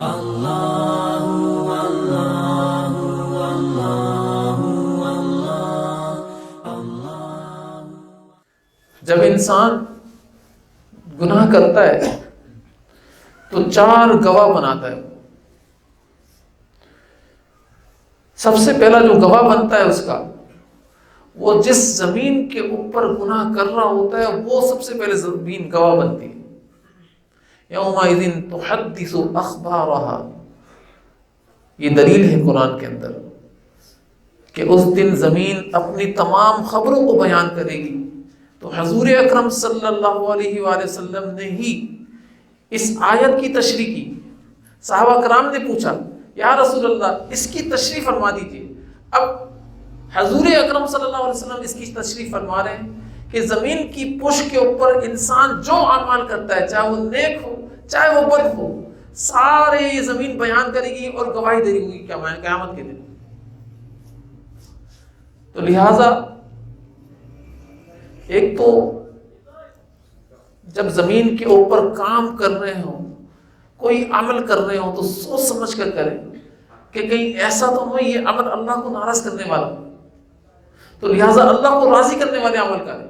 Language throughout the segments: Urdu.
جب انسان گناہ کرتا ہے تو 4 گواہ بناتا ہے. سب سے پہلا جو گواہ بنتا ہے اس کا، وہ جس زمین کے اوپر گناہ کر رہا ہوتا ہے وہ سب سے پہلے زمین گواہ بنتی ہے. یومئذ تحدث اخبارها، یہ دلیل ہے قرآن کے اندر کہ اس دن زمین اپنی تمام خبروں کو بیان کرے گی. تو حضور اکرم صلی اللہ علیہ وآلہ وسلم نے ہی اس آیت کی تشریح کی. صحابہ کرام نے پوچھا یا رسول اللہ اس کی تشریح فرما دیجیے. اب حضور اکرم صلی اللہ علیہ وسلم اس کی تشریح فرما رہے ہیں کہ زمین کی پشت کے اوپر انسان جو اعمال کرتا ہے، چاہے وہ نیک ہو چاہے وہ بد ہو، سارے یہ زمین بیان کرے گی اور گواہی دے گی قیامت کے دن. تو لہذا ایک تو جب زمین کے اوپر کام کر رہے ہوں، کوئی عمل کر رہے ہوں، تو سوچ سمجھ کر کریں کہ کہیں ایسا تو نہیں یہ عمل اللہ کو ناراض کرنے والا، تو لہٰذا اللہ کو راضی کرنے والے عمل کریں.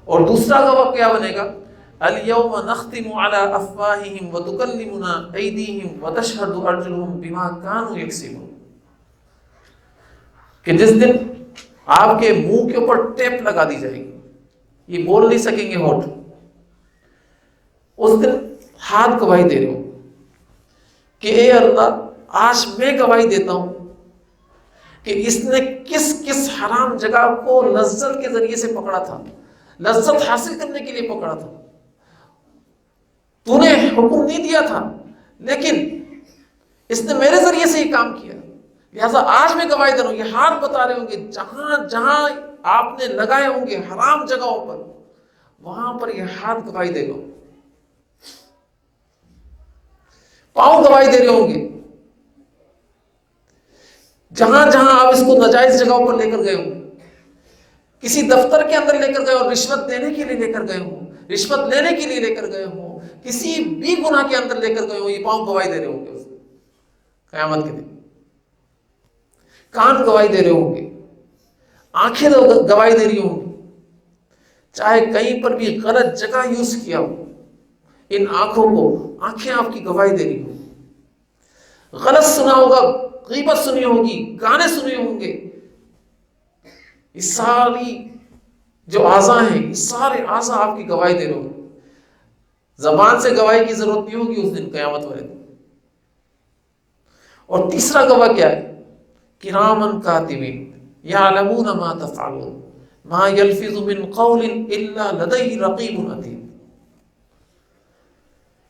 اور دوسرا گواہ کیا بنے گا؟ اليوم نختم على افواههم وتكلمنا ايديهم وتشهد ارجلهم بما كانوا يكسبون، کہ جس دن آپ کے منہ کے اوپر ٹیپ لگا دی جائے گی، یہ بول نہیں سکیں گے ہونٹ. اس دن ہاتھ گواہی دے رہے ہو کہ اے اللہ آج میں گواہی دیتا ہوں کہ اس نے کس کس حرام جگہ کو لذت کے ذریعے سے پکڑا تھا، لذت حاصل کرنے کے لیے پکڑا تھا. تو نے حکم نہیں دیا تھا لیکن اس نے میرے ذریعے سے یہ کام کیا، لہذا آج میں گواہی دے رہا ہوں. یہ ہاتھ بتا رہے ہوں گے جہاں جہاں آپ نے لگائے ہوں گے حرام جگہوں پر، وہاں پر یہ ہاتھ گواہی دے گا. پاؤں گواہی دے رہے ہوں گے جہاں جہاں آپ اس کو ناجائز جگہوں پر لے کر گئے ہوں، کسی دفتر کے اندر لے کر گئے اور رشوت دینے کے لیے لے کر گئے ہوں، رشوت لینے کے لیے لے کر گئے ہوں، کسی بھی گناہ کے اندر لے کر گئے ہوں، یہ پاؤں گواہی دے رہے ہوں گے قیامت کے دن. کان گواہی دے رہے ہوں گے، آنکھیں گواہی دے رہی ہوں گی، چاہے کہیں پر بھی غلط جگہ یوز کیا ہو، ان آنکھوں کو آنکھیں آپ کی گواہی دے رہی ہوں. غلط سنا ہوگا، غیبت سنی ہوگی، گانے سنے ہوں گے، یہ ساری جو اعضاء ہیں یہ سارے اعضاء آپ کی گواہی دے رہے ہوں گے. زبان سے گواہی کی ضرورت نہیں ہوگی اس دن قیامت والے دن. اور تیسرا گواہ کیا ہے؟ کرامن کاتبین یعلمون ما تفعلون ما یلفظ من قول الا لدیہ رقیب عتید.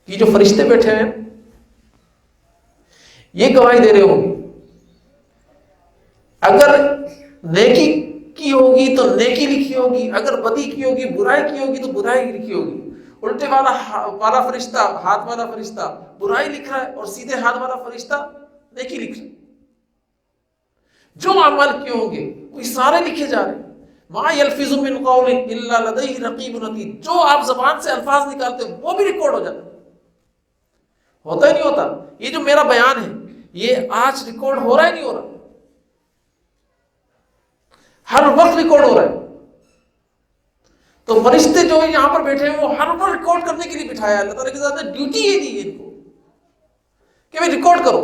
یہ جو فرشتے بیٹھے ہیں یہ گواہی دے رہے ہوں گے. اگر نیکی کی ہوگی تو نیکی لکھی ہوگی، اگر بدی کی ہوگی، برائی کی ہوگی تو برائی لکھی ہوگی. الٹے والا فرشتہ، ہاتھ والا فرشتہ برائی لکھ رہا ہے اور سیدھے ہاتھ والا فرشتہ نیکی لکھ رہا ہے. جو اعمال کیے ہوں گے وہ سارے لکھے جا رہے ہیں. ما یلفظ من قول الا لدیہ رقیب عتید، جو آپ زبان سے الفاظ نکالتے ہیں وہ بھی ریکارڈ ہو جاتا ہے. ہوتا ہی نہیں ہوتا. یہ جو میرا بیان ہے یہ آج ریکارڈ ہو رہا ہے نہیں ہو رہا؟ ہر وقت ریکارڈ ہو رہا ہے. تو فرشتے جو یہاں پر بیٹھے ہیں وہ ہر وقت ریکارڈ کرنے کے لیے بٹھایا. اللہ تعالیٰ کے ذات نے ڈیوٹی یہ دی ہے ان کو کہ بھائی ریکارڈ کرو.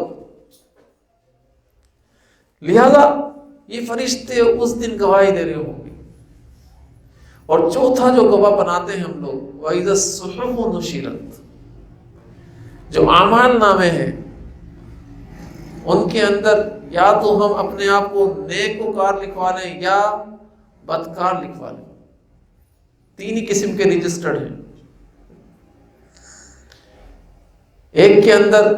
لہذا یہ فرشتے اس دن گواہی دے رہے ہوں گے. اور چوتھا جو گواہ بناتے ہیں ہم لوگ، وَإِذَا الصُّحُفُ نُشِرَتْ، جو اعمال نامے ہیں ان کے اندر یا تو ہم اپنے آپ کو نیکوکار لکھوا لیں یا بدکار لکھوا لیں. 3 ہی قسم کے رجسٹرڈ ہیں. ایک کے اندر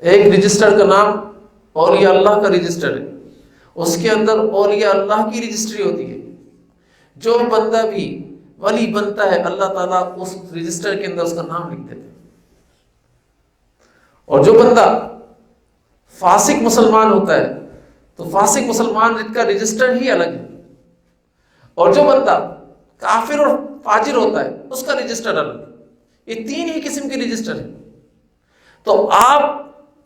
ایک رجسٹر کا نام اولیاء اللہ کا رجسٹر ہے، اس کے اندر اولیاء اللہ کی رجسٹری ہوتی ہے. جو بندہ بھی ولی بنتا ہے اللہ تعالیٰ اس رجسٹر کے اندر اس کا نام لکھ دیتے ہیں. اور جو بندہ فاسق مسلمان ہوتا ہے تو فاسق مسلمان کا رجسٹر ہی الگ ہے. اور جو بندہ کافر اور فاجر ہوتا ہے اس کا رجسٹر الگ ہے. یہ 3 ہی قسم کے رجسٹر ہیں. تو آپ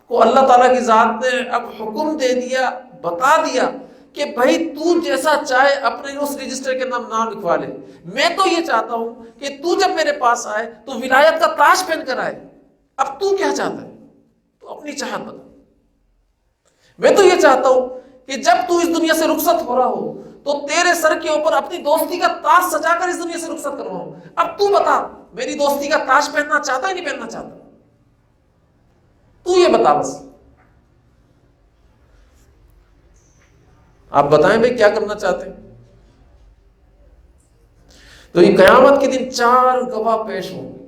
کو اللہ تعالیٰ کی ذات نے اب حکم دے دیا، بتا دیا کہ بھائی تو جیسا چاہے اپنے اس رجسٹر کے نام لکھوا لے، میں تو یہ چاہتا ہوں کہ تو جب میرے پاس آئے تو ولایت کا تاج پہن کر آئے۔ اب تو کیا چاہتا ہے؟ تو اپنی چاہت بتا۔ میں تو یہ چاہتا ہوں کہ جب تو اس دنیا سے رخصت ہو رہا ہو تو تیرے سر کے اوپر اپنی دوستی کا تاج سجا کر اس دنیا سے رخصت کرواؤں۔ اب تو بتا، میری دوستی کا تاج پہننا چاہتا ہے نہیں پہننا چاہتا؟ تو یہ بتا بس۔ آپ بتائیں بھائی کیا کرنا چاہتے ہیں؟ تو یہ قیامت کے دن 4 گواہ پیش ہوں گے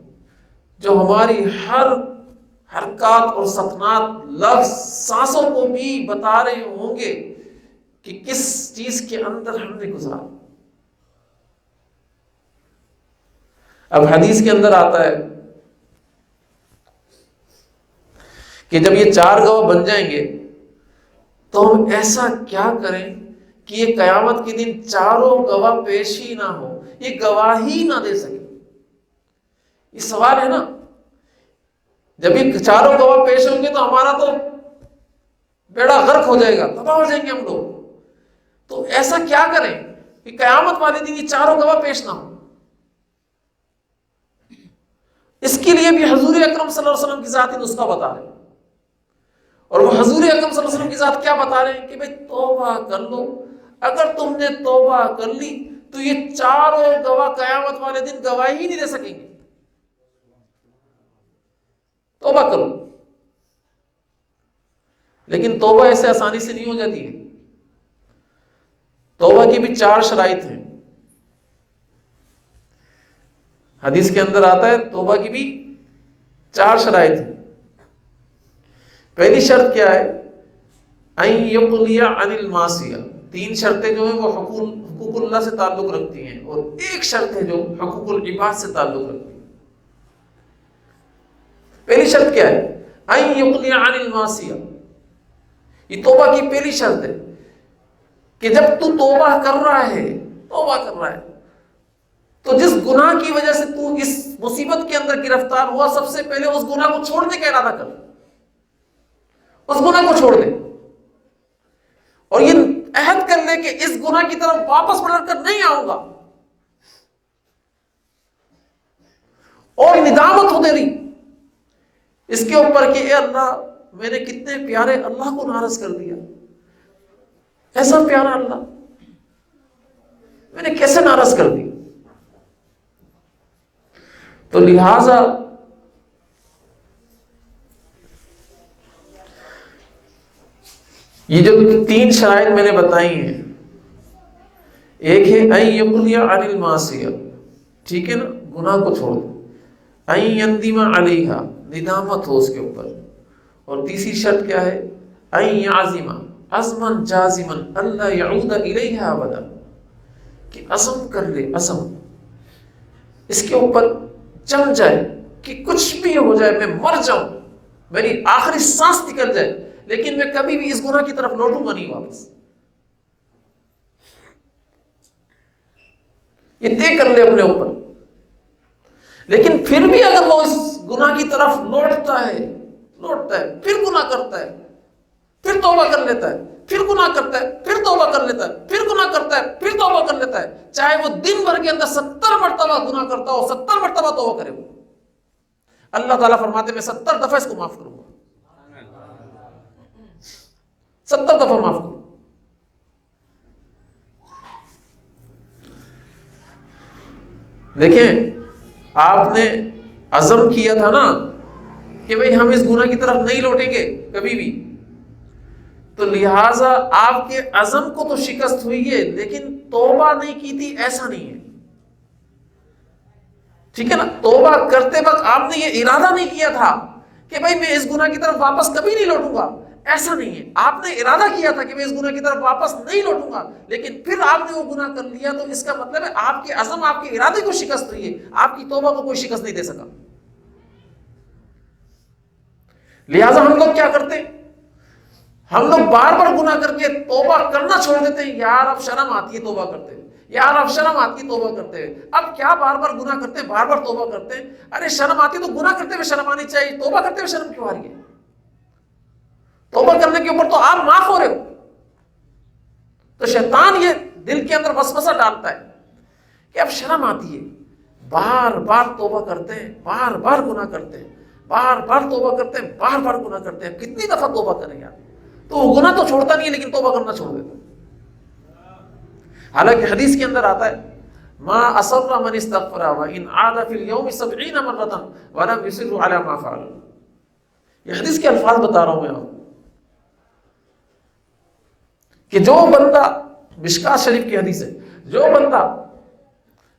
جو ہماری ہر حرکات اور سکنات، لفظ، سانسوں کو بھی بتا رہے ہوں گے کہ کس چیز کے اندر ہم نے گزارا۔ اب حدیث کے اندر آتا ہے کہ جب یہ 4 گواہ بن جائیں گے تو ہم ایسا کیا کریں کہ یہ قیامت کے دن 4 گواہ پیش ہی نہ ہو، یہ گواہی نہ دے سکے۔ یہ سوال ہے نا، جب یہ 4 گواہ پیش ہوں گے تو ہمارا تو بیڑا غرق ہو جائے گا، تباہ ہو جائیں گے ہم لوگ۔ تو ایسا کیا کریں کہ قیامت والے دن یہ 4 گواہ پیش نہ ہو۔ اس کے لیے بھی حضور اکرم صلی اللہ علیہ وسلم کی ذات نسخہ بتا رہے ہیں، اور وہ حضور اکرم صلی اللہ علیہ وسلم کی ذات کیا بتا رہے ہیں کہ بھئی توبہ کر لو۔ اگر تم نے توبہ کر لی تو یہ 4 گواہ قیامت والے دن گواہی ہی نہیں دے سکیں گے۔ توبہ کرو، لیکن توبہ ایسے آسانی سے نہیں ہو جاتی ہے۔ توبہ کی بھی 4 شرائط ہیں۔ حدیث کے اندر آتا ہے توبہ کی بھی 4 شرائط ہیں۔ پہلی شرط کیا ہے؟ ان یقلی عن المعصیہ۔ 3 شرطیں جو ہیں وہ حقوق اللہ سے تعلق رکھتی ہیں، اور 1 شرط ہے جو حقوق العباد سے تعلق رکھتی ہے۔ پہلی شرط کیا ہے؟ ان یقلی عن المعصیہ۔ یہ توبہ کی پہلی شرط ہے کہ جب تو توبہ کر رہا ہے تو جس گناہ کی وجہ سے تو اس مصیبت کے اندر گرفتار ہوا، سب سے پہلے اس گناہ کو چھوڑنے کا ارادہ کر، اس گناہ کو چھوڑ دے، اور یہ عہد کر لے کہ اس گناہ کی طرف واپس پلٹ کر نہیں آؤں گا، اور ندامت ہو تیری اس کے اوپر کہ اے اللہ، میں نے کتنے پیارے اللہ کو ناراض کر دیا، ایسا پیارا اللہ میں نے کیسے ناراض کر دیا۔ تو لہذا یہ جو 3 شرائط میں نے بتائی ہیں، ایک ہے ان یقلی عن المعصیہ، ٹھیک ہے نا، گناہ کو چھوڑ دے، ان یندم علیہا، ندامت ہو اس کے اوپر، اور تیسری شرط کیا ہے؟ ان یعزم عزما جازما الا یعود الیہا ابدا، کہ عزم کر لے، عزم اس کے اوپر جم جائے کہ کچھ بھی ہو جائے، میں مر جاؤں، میری آخری سانس نکل جائے، لیکن میں کبھی بھی اس گناہ کی طرف لوٹوں گا نہیں واپس۔ یہ طے کر لے اپنے اوپر۔ لیکن پھر بھی اگر وہ اس گناہ کی طرف لوٹتا ہے، پھر گناہ کرتا ہے، پھر توبہ کر لیتا ہے، پھر گناہ کرتا ہے، پھر توبہ کر لیتا ہے، پھر گناہ کرتا ہے، پھر توبہ کر لیتا ہے، چاہے وہ دن بھر کے اندر 70 مرتبہ گناہ کرتا ہو، 70 مرتبہ توبہ کرے وہ، اللہ تعالیٰ فرماتے میں 70 دفعہ اس کو معاف کروں گا، 70 دفعہ معاف کروں۔ دیکھیں، آپ نے عزم کیا تھا نا کہ بھئی ہم اس گناہ کی طرف نہیں لوٹیں گے کبھی بھی، تو لہٰذا آپ کے عزم کو تو شکست ہوئی ہے، لیکن توبہ نہیں کی تھی ایسا نہیں ہے، ٹھیک ہے نا۔ توبہ کرتے وقت آپ نے یہ ارادہ نہیں کیا تھا کہ بھئی میں اس گناہ کی طرف واپس کبھی نہیں لوٹوں گا، ایسا نہیں ہے۔ آپ نے ارادہ کیا تھا کہ میں اس گناہ کی طرف واپس نہیں لوٹوں گا، لیکن پھر آپ نے وہ گناہ کر لیا، تو اس کا مطلب ہے آپ کے عزم، آپ کے ارادے کو شکست ہوئی ہے، آپ کی توبہ کو کوئی شکست نہیں دے سکا۔ لہٰذا ہم لوگ کیا کرتے ہیں؟ ہم لوگ بار بار گناہ کر کے توبہ کرنا چھوڑ دیتے ہیں، یار اب شرم آتی ہے توبہ کرتے ہیں، یار اب شرم آتی توبہ کرتے ہوئے، اب کیا بار بار گناہ کرتے ہیں، بار بار توبہ کرتے ہیں؟ ارے شرم آتی تو گناہ کرتے ہوئے شرم آنی چاہیے، توبہ کرتے ہوئے شرم کیوں آ رہی ہے؟ توبہ کرنے کے اوپر تو آپ معاف ہو رہے ہو۔ تو شیطان یہ دل کے اندر وسوسہ ڈالتا ہے کہ اب شرم آتی ہے، بار بار توبہ کرتے ہیں، بار بار گناہ کرتے ہیں، بار بار توبہ کرتے ہیں، بار بار گناہ کرتے ہیں، کتنی دفعہ توبہ کریں یار؟ تو وہ گناہ تو چھوڑتا نہیں ہے لیکن توبہ کرنا چھوڑ دیتا ہے۔ حالانکہ حدیث کے اندر آتا ہے ما اصر من استغفر وان عاد فی اليوم 70 مرة ولم يصر على ما فعل۔ یہ حدیث کے الفاظ بتا رہا ہوں میں آپ کو کہ جو بندہ، مشکات شریف کی حدیث ہے، جو بندہ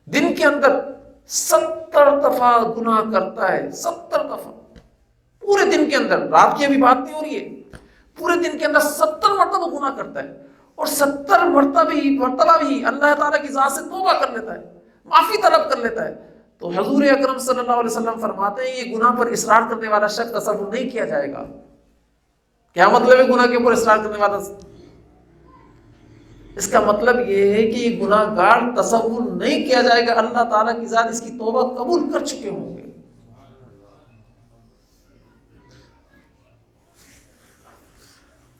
دن کے اندر 70 دفعہ گناہ کرتا ہے، 70 دفعہ پورے دن کے اندر، رات کی ابھی بات نہیں ہو رہی ہے، پورے دن کے اندر 70 مرتبہ گناہ کرتا ہے اور 70 مرتبہ بھی اللہ تعالیٰ کی ذات سے توبہ کر لیتا ہے، معافی طلب کر لیتا ہے، تو حضور اکرم صلی اللہ علیہ وسلم فرماتے ہیں یہ گناہ پر اصرار کرنے والا شخص تصور نہیں کیا جائے گا۔ کیا مطلب ہے گناہ کے اوپر اصرار کرنے والا؟ اس کا مطلب یہ ہے کہ یہ گناہ گار تصور نہیں کیا جائے گا، اللہ تعالیٰ کی ذات اس کی توبہ قبول کر چکے ہوں گے۔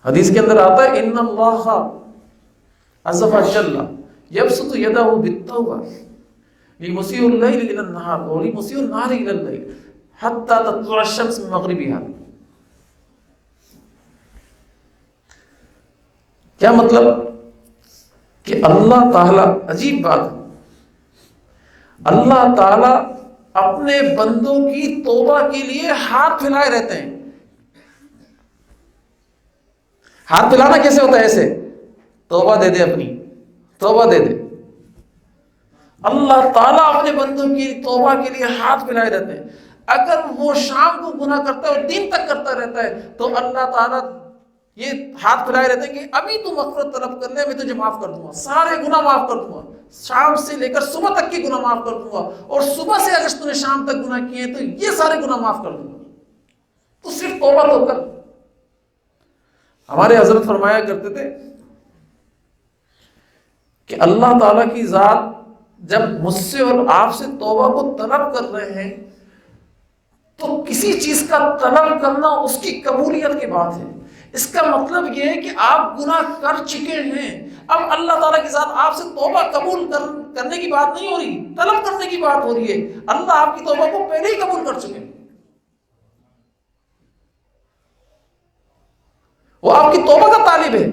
حدیث کے اندر آتا ہے ان اللہ عز وجل یبسط یدہ بالتوبہ لمسیء اللیل الی النہار ولمسیء النہار الی اللیل حتی تطلع الشمس من مغربہا۔ کیا مطلب کہ اللہ تعالیٰ، عجیب بات ہے، اللہ تعالیٰ اپنے بندوں کی توبہ کے لیے ہاتھ پھیلائے رہتے ہیں۔ ہاتھ پھیلانا کیسے ہوتا ہے؟ ایسے توبہ دے دے، اپنی توبہ دے دے۔ اللہ تعالیٰ اپنے بندوں کی توبہ کے لیے ہاتھ پھیلائے رہتے ہیں۔ اگر وہ شام کو گناہ کرتا ہے اور دن تک کرتا رہتا ہے تو اللہ تعالیٰ یہ ہاتھ پھیلائے رہتے ہیں کہ ابھی تو مغفرت طلب کر لے، میں تجھے معاف کر دوں گا، سارے گناہ معاف کر دوں گا، شام سے لے کر صبح تک کی گناہ معاف کر دوں گا، اور صبح سے اگر تو نے شام تک گناہ کیے ہیں تو یہ سارے گناہ معاف کر دوں گا، تو صرف توبہ تو کر۔ ہمارے حضرت فرمایا کرتے تھے کہ اللہ تعالیٰ کی ذات جب مجھ سے اور آپ سے توبہ کو طلب کر رہے ہیں تو کسی چیز کا طلب کرنا اس کی قبولیت کی بات ہے۔ اس کا مطلب یہ ہے کہ آپ گناہ کر چکے ہیں، اب اللہ تعالیٰ کی ذات آپ سے توبہ قبول کرنے کی بات نہیں ہو رہی، طلب کرنے کی بات ہو رہی ہے۔ اللہ آپ کی توبہ کو پہلے ہی قبول کر چکے ہیں، وہ آپ کی توبہ کا طالب ہے۔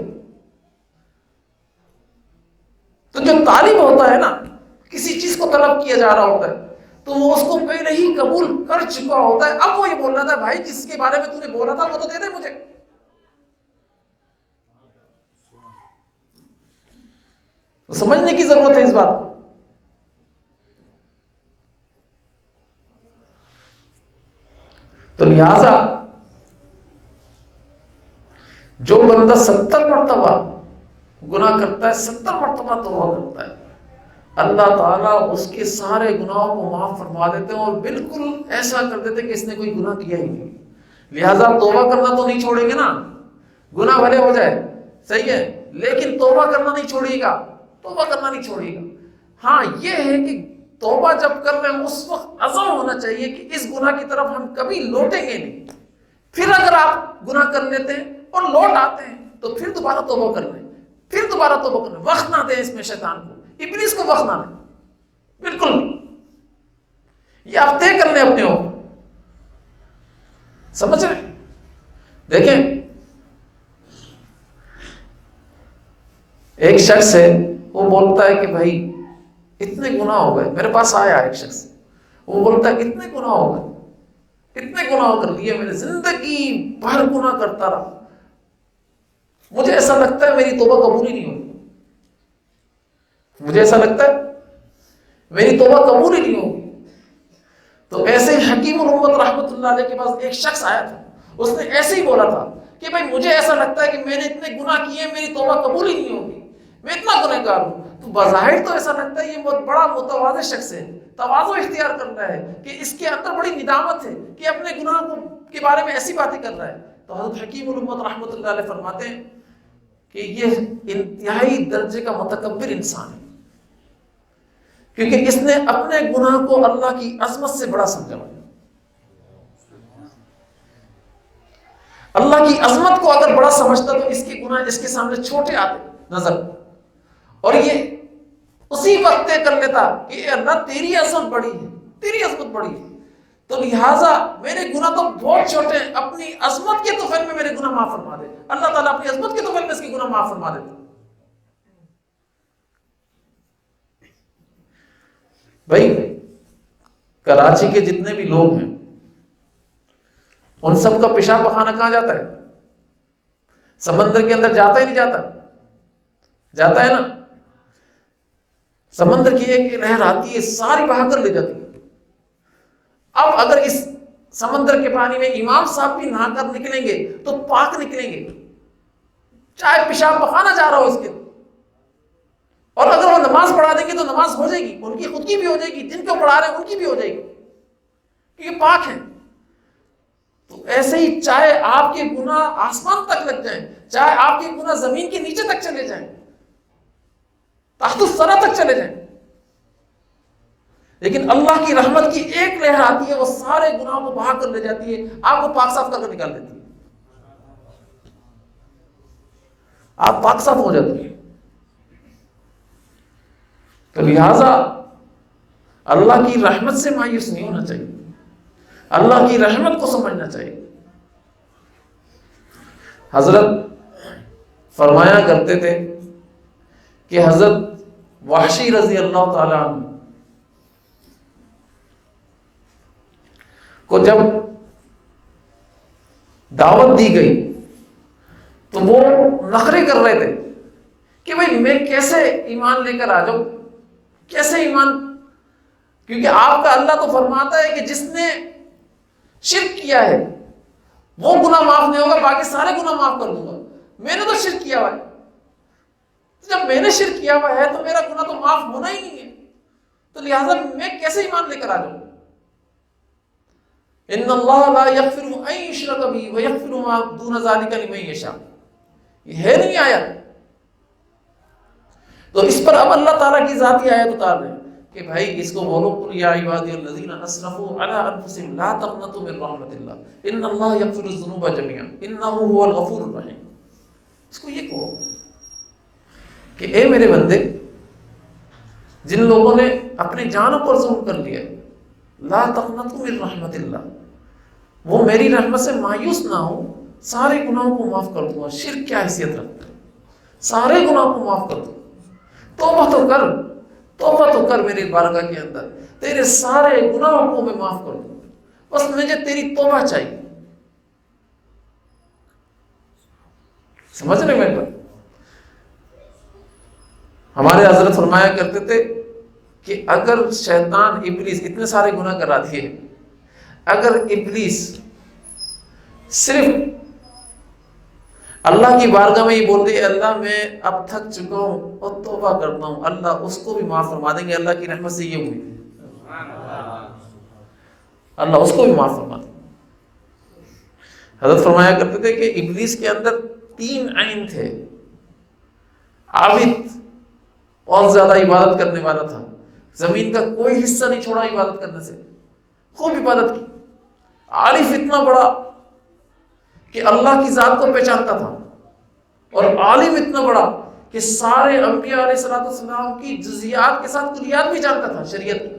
تو جو طالب ہوتا ہے نا، کسی چیز کو طلب کیا جا رہا ہوتا ہے تو وہ اس کو پہلے ہی قبول کر چکا ہوتا ہے۔ اب وہ یہ بول رہا تھا بھائی جس کے بارے میں تو نے بولا تھا وہ تو دے دے مجھے۔ تو سمجھنے کی ضرورت ہے اس بات کو۔ تو لہذا جو بندہ 70 مرتبہ گناہ کرتا ہے، 70 مرتبہ توبہ کرتا ہے، اللہ تعالیٰ اس کے سارے گناہوں کو معاف فرما دیتے ہیں اور بالکل ایسا کر دیتے کہ اس نے کوئی گناہ کیا ہی نہیں۔ لہذا توبہ کرنا تو نہیں چھوڑیں گے نا، گناہ بھلے ہو جائے صحیح ہے لیکن توبہ کرنا نہیں چھوڑیے گا، توبہ کرنا نہیں چھوڑیے گا۔ ہاں یہ ہے کہ توبہ جب کر رہے ہیں اس وقت عزم ہونا چاہیے کہ اس گناہ کی طرف ہم کبھی لوٹیں گے نہیں۔ پھر اگر آپ گناہ کر لیتے ہیں اور لوٹ آتے ہیں تو پھر دوبارہ توبہ کر لیں، پھر دوبارہ توبہ کر لیں، وقت نہ دیں اس میں شیطان کو، ابلیس کو وقت نہ دیں، بالکل یہ آپ طے کر لیں اپنے اوپر۔ سمجھ رہے؟ دیکھیں ایک شخص ہے وہ بولتا ہے کہ بھائی اتنے گناہ ہو گئے، میرے پاس آیا ایک شخص وہ بولتا ہے اتنے گناہ ہو گئے، اتنے گناہ کر لیے میں نے، زندگی بھر گناہ کرتا رہا، مجھے ایسا لگتا ہے میری توبہ قبول ہی نہیں ہوگی، مجھے ایسا لگتا ہے میری توبہ قبول ہی نہیں ہوگی۔ تو ایسے حکیم الامت رحمۃ اللہ علیہ کے پاس ایک شخص آیا تھا، اس نے ایسے ہی بولا تھا کہ بھائی مجھے ایسا لگتا ہے کہ میں نے اتنے گناہ کیے ہیں میری توبہ قبول ہی نہیں ہوگی، میں اتنا گنہ گار ہوں۔ تو بظاہر تو ایسا لگتا ہے یہ بہت بڑا متواضع شخص ہے، تواضع اختیار کر رہا ہے کہ اس کے اندر بڑی ندامت ہے کہ اپنے گناہ کے بارے میں ایسی باتیں کر رہا ہے۔ تو حضرت حکیم الامت رحمۃ اللہ علیہ فرماتے ہیں کہ یہ انتہائی درجے کا متکبر انسان ہے، کیونکہ اس نے اپنے گناہ کو اللہ کی عظمت سے بڑا سمجھا ہوا ہے۔ اللہ کی عظمت کو اگر بڑا سمجھتا تو اس کے گناہ اس کے سامنے چھوٹے آتے نظر، اور یہ اسی وقت طے کر لیتا کہ اے اللہ تیری عظمت بڑی ہے، تیری عظمت بڑی ہے، تو لہٰذا میرے گناہ تو بہت چھوٹے ہیں، اپنی عظمت کے طفیل میں میرے گناہ معاف فرما دے۔ اللہ تعالیٰ اپنی عظمت کے طفیل میں اس کے گناہ معاف فرما دیتا۔ بھائی کراچی کے جتنے بھی لوگ ہیں ان سب کا پیشاب پخانہ کہاں جاتا ہے؟ سمندر کے اندر جاتا ہی نہیں جاتا؟ جاتا ہے نا؟ سمندر کی ایک لہر آتی ہے ساری بہا کر لے جاتی ہے۔ اب اگر اس سمندر کے پانی میں امام صاحب بھی نہا کر نکلیں گے تو پاک نکلیں گے، چاہے پیشاب پخانہ جا رہا ہو اس کے، اور اگر وہ نماز پڑھا دیں گے تو نماز ہو جائے گی، ان کی خود کی بھی ہو جائے گی، جن کو پڑھا رہے ہیں ان کی بھی ہو جائے گی، کیونکہ پاک ہیں۔ تو ایسے ہی چاہے آپ کے گناہ آسمان تک لگ جائیں، چاہے آپ کے گناہ زمین کے نیچے تک چلے جائیں، تحت الثری تک چلے جائیں، لیکن اللہ کی رحمت کی ایک لہر آتی ہے، وہ سارے گناہوں کو بہا کر لے جاتی ہے، آپ کو پاک صاف کر کے نکال دیتی ہے، آپ پاک صاف ہو جاتے ہیں۔ تو لہٰذا اللہ کی رحمت سے مایوس نہیں ہونا چاہیے، اللہ کی رحمت کو سمجھنا چاہیے۔ حضرت فرمایا کرتے تھے کہ حضرت وحشی رضی اللہ تعالی عنہ کو جب دعوت دی گئی تو وہ نخرے کر رہے تھے کہ بھائی میں کیسے ایمان لے کر آ جاؤں، کیسے ایمان، کیونکہ آپ کا اللہ تو فرماتا ہے کہ جس نے شرک کیا ہے وہ گناہ معاف نہیں ہوگا، باقی سارے گناہ معاف کر دوں گا۔ میں نے تو شرک کیا ہوا ہے، جب میں نے شرک کیا ہوا ہے تو میرا گناہ تو معاف ہونا ہی نہیں ہے، تو لہٰذا میں کیسے ایمان لے کر آ جاؤں؟ ان اللہ لا یغفر ان یشرک بہ ویغفر ما دون ذلک لمن یشاء، یہ ہے نہیں آیت؟ تو اس پر اب اللہ تعالیٰ کی ذاتی آیت اتار رہے ہیں کہ بھائی اس کو بولو قل یا عبادی الذین اسرفوا علی انفسہم لا تقنطوا من رحمت اللہ ان اللہ یغفر الذنوب جميعا انہ هو الغفور الرحیم۔ اس کو یہ کہو کہ اے میرے بندے، جن لوگوں نے اپنی جانوں پر ظلم کر لیا، لا تقنطوا من رحمت اللہ، وہ میری رحمت سے مایوس نہ ہو، سارے گناہوں کو معاف کر دوں گا۔ شرک کیا حیثیت رکھتا ہے؟ سارے گناہوں کو معاف کر دوں، توبہ تو کر، توبہ تو کر میری بارگاہ کے اندر، تیرے سارے گناہوں کو میں معاف کر دوں، بس مجھے تیری توبہ چاہیے۔ سمجھ رہے میرے بات؟ ہمارے حضرت فرمایا کرتے تھے کہ اگر شیطان ابلیس اتنے سارے گناہ کرا دیے، اگر ابلیس صرف اللہ کی بارگاہ میں یہ بول دے اللہ میں اب تھک چکا ہوں اور توبہ کرتا ہوں، اللہ اس کو بھی معاف فرما دیں گے۔ اللہ کی رحمت سے یہ ہوئی، اللہ اس کو بھی معاف فرما دیں گے۔ حضرت فرمایا کرتے تھے کہ ابلیس کے اندر 3 عین تھے، عابد، اور زیادہ عبادت کرنے والا تھا، زمین کا کوئی حصہ نہیں چھوڑا عبادت کرنے سے، خوب عبادت کی، عارف اتنا بڑا کہ اللہ کی ذات کو پہچانتا تھا، اور عالم اتنا بڑا کہ سارے انبیاء علیہ السلام کی جزیات کے ساتھ کلیات بھی جانتا تھا، شریعت کی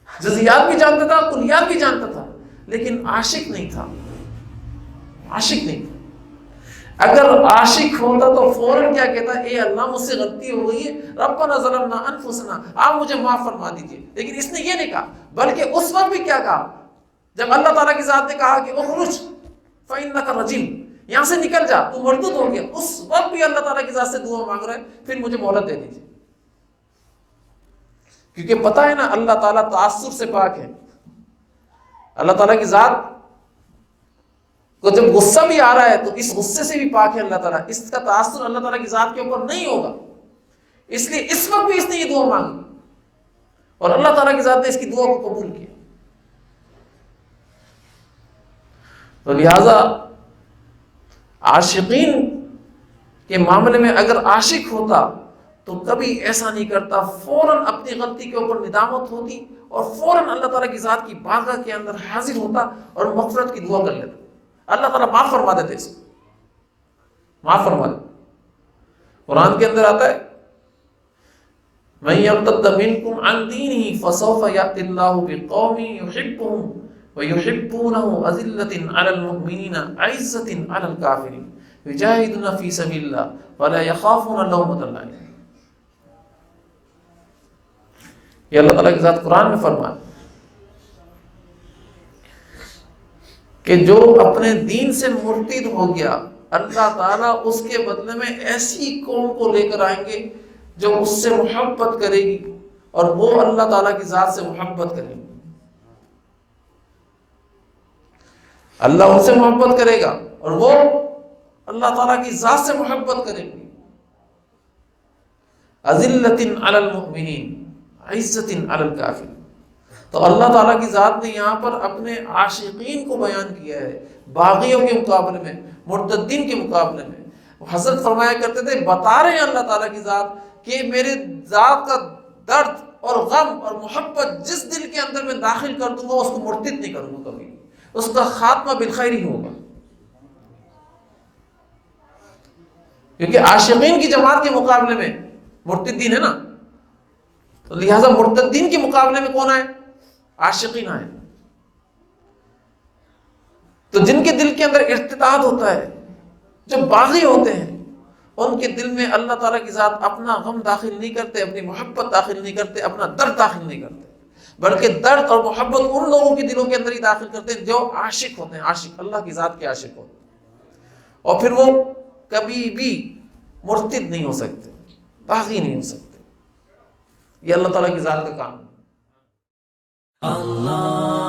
جزیات بھی جانتا تھا، کلیات بھی جانتا تھا، لیکن عاشق نہیں تھا، عاشق نہیں تھا۔ اگر عاشق ہوتا تو فوراً کیا کہتا، اے اللہ مجھ سے غلطی ہو گئی ہے، ربنا ظلمنا انفسنا، آپ مجھے معاف فرما دیجئے، لیکن اس نے یہ نہیں کہا، بلکہ اس وقت بھی کیا کہا جب اللہ تعالیٰ کی ذات نے کہا کہ اخرج فإنک رجیم، یہاں سے نکل جا، تو مردود ہو گیا، اس وقت بھی اللہ تعالیٰ کی ذات سے دعا مانگ رہا ہے پھر مجھے مہلت دے دیجیے، کیونکہ پتہ ہے نا اللہ تعالیٰ تعصب سے پاک ہے۔ اللہ تعالیٰ کی ذات کو جب غصہ بھی آ رہا ہے تو اس غصے سے بھی پاک ہے اللہ تعالیٰ، اس کا تاثر اللہ تعالیٰ کی ذات کے اوپر نہیں ہوگا، اس لیے اس وقت بھی اس نے یہ دعا مانگی اور اللہ تعالیٰ کی ذات نے اس کی دعا کو قبول کیا۔ تو لہذا عاشقین کے معاملے میں اگر عاشق ہوتا تو کبھی ایسا نہیں کرتا، فوراً اپنی غلطی کے اوپر ندامت ہوتی اور فوراً اللہ تعالیٰ کی ذات کی بارگاہ کے اندر حاضر ہوتا اور مغفرت کی دعا کر لیتا، اللہ تعالیٰ معاف فرما دیتے، اس کو معاف فرما دیتے۔ قرآن کے اندر آتا ہے مَن يَرْتَدَّ مِنْكُمْ عَنْ دِينِهِ فَسَوْفَ يَأْتِ اللَّهُ بِقَوْمٍ يُحِبُّهُمْ وَيُحِبُّونَهُ أَذِلَّةٍ عَلَى الْمُؤْمِنِينَ أَعِزَّةٍ عَلَى الْكَافِرِينَ يُجَاهِدُونَ فِي سَبِيلِ اللَّهِ وَلَا يَخَافُونَ لَوْمَةَ لَائِمٍ۔ یہ اللہ تعالیٰ کی ذات قرآن میں فرمایا کہ جو اپنے دین سے مرتد ہو گیا، اللہ تعالیٰ اس کے بدلے میں ایسی قوم کو لے کر آئیں گے جو اس سے محبت کرے گی اور وہ اللہ تعالیٰ کی ذات سے محبت کرے گی۔ اللہ ان سے محبت کرے گا اور وہ اللہ تعالیٰ کی ذات سے محبت کرے گی۔ أَذِلَّةٍ عَلَى الْمُؤْمِنِينَ عِزَّةٍ عَلَى الْكَافِرِينَ۔ تو اللہ تعالیٰ کی ذات نے یہاں پر اپنے عاشقین کو بیان کیا ہے، باغیوں کے مقابلے میں، مرتدین کے مقابلے میں۔ حضرت فرمایا کرتے تھے، بتا رہے ہیں اللہ تعالیٰ کی ذات کہ میرے ذات کا درد اور غم اور محبت جس دل کے اندر میں داخل کر دوں گا اس کو مرتد نہیں کروں گا، کبھی اس کا خاتمہ بالخیر ہی ہوگا، کیونکہ عاشقین کی جماعت کے مقابلے میں مرتدین ہے نا، تو لہٰذا مرتدین کے مقابلے میں کون آئے؟ عاشقین آئے۔ تو جن کے دل کے اندر ارتداد ہوتا ہے، جو باغی ہوتے ہیں، ان کے دل میں اللہ تعالیٰ کی ذات اپنا غم داخل نہیں کرتے، اپنی محبت داخل نہیں کرتے، اپنا درد داخل نہیں کرتے، بلکہ درد اور محبت ان لوگوں کے دلوں کے اندر ہی داخل کرتے ہیں جو عاشق ہوتے ہیں، عاشق اللہ کی ذات کے عاشق ہوتے ہیں، اور پھر وہ کبھی بھی مرتد نہیں ہو سکتے، باغی نہیں ہو سکتے۔ یہ اللہ تعالیٰ کی ذات کا کام ہے۔ اللہ